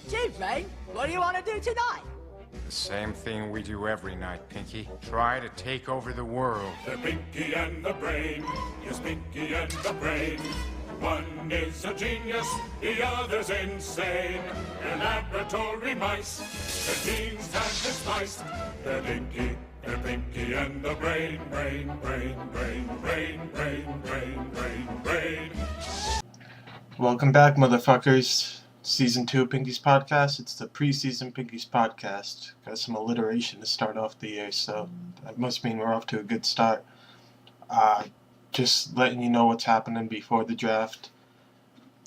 Gee, Rain, what do you want to do tonight? The same thing we do every night, Pinky. Try to take over the world. They're Pinky and the Brain. Yes, Pinky and the Brain. One is a genius, the other's insane. They're laboratory mice. Their genes have been spliced. They're Pinky and the Brain. Brain. Welcome back, motherfuckers. Season 2 of Pinky's Podcast. It's the Preseason Pinky's Podcast. Got some alliteration to start off the year, so that must mean we're off to a good start. Just letting you know what's happening before the draft.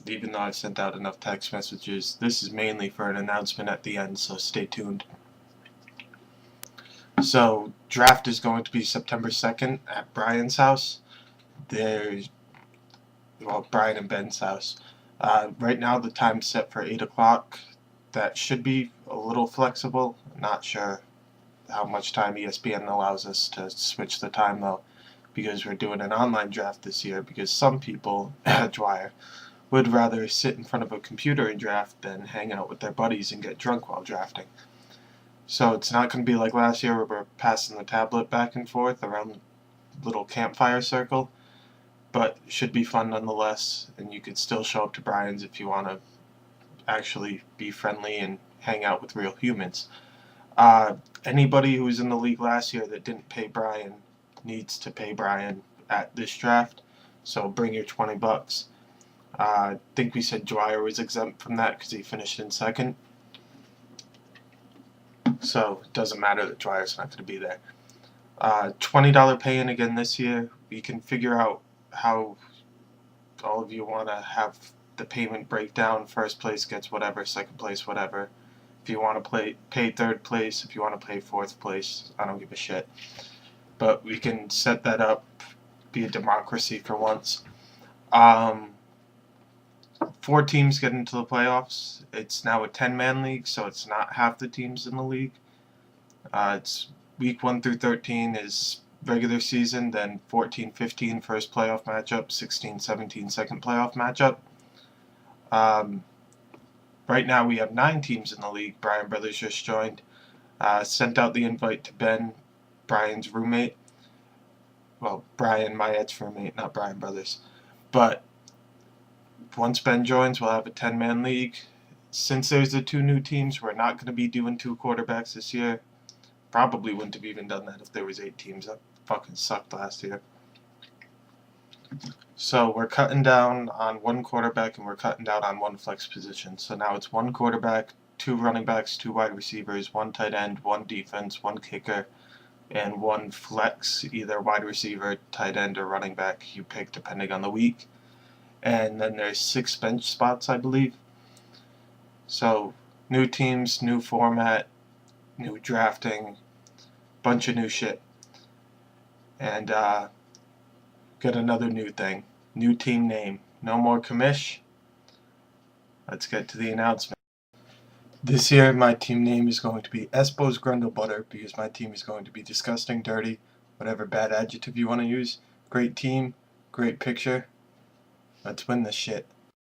Even though I've sent out enough text messages, this is mainly for an announcement at the end, so stay tuned. So, draft is going to be September 2nd at Brian's house. Brian and Ben's house. Right now the time's set for 8 o'clock. That should be a little flexible. Not sure how much time ESPN allows us to switch the time though, because we're doing an online draft this year, because some people, Dwyer, would rather sit in front of a computer and draft than hang out with their buddies and get drunk while drafting. So it's not going to be like last year where we're passing the tablet back and forth around the little campfire circle. But it should be fun nonetheless, and you could still show up to Brian's if you want to actually be friendly and hang out with real humans. Anybody who was in the league last year that didn't pay Brian needs to pay Brian at this draft, so bring your $20. I think we said Dwyer was exempt from that because he finished in second. So it doesn't matter that Dwyer's not going to be there. $20 pay-in again this year. We can figure out how all of you want to have the payment breakdown. First place gets whatever, second place whatever. If you want to pay third place, if you want to pay fourth place, I don't give a shit. But we can set that up, be a democracy for once. 4 teams get into the playoffs. It's now a 10-man league, so it's not half the teams in the league. It's week 1 through 13 is regular season, then 14-15 first playoff matchup, 16-17 second playoff matchup. Right now we have 9 teams in the league. Brian Brothers just joined. Sent out the invite to Ben, Brian's roommate. Well, Brian, my ex-roommate, not Brian Brothers. But once Ben joins, we'll have a 10-man league. Since there's the 2 new teams, we're not going to be doing 2 quarterbacks this year. Probably wouldn't have even done that if there was 8 teams. That fucking sucked last year. So we're cutting down on 1 quarterback and we're cutting down on 1 flex position. So now it's 1 quarterback, 2 running backs, 2 wide receivers, 1 tight end, 1 defense, 1 kicker, and 1 flex, either wide receiver, tight end, or running back. You pick depending on the week. And then there's 6 bench spots, I believe. So new teams, new format, new drafting, bunch of new shit. And got another new thing. New team name. No more commish. Let's get to the announcement. This year my team name is going to be Espo's Grundle Butter, because my team is going to be disgusting, dirty, whatever bad adjective you want to use. Great team, great picture. Let's win this shit.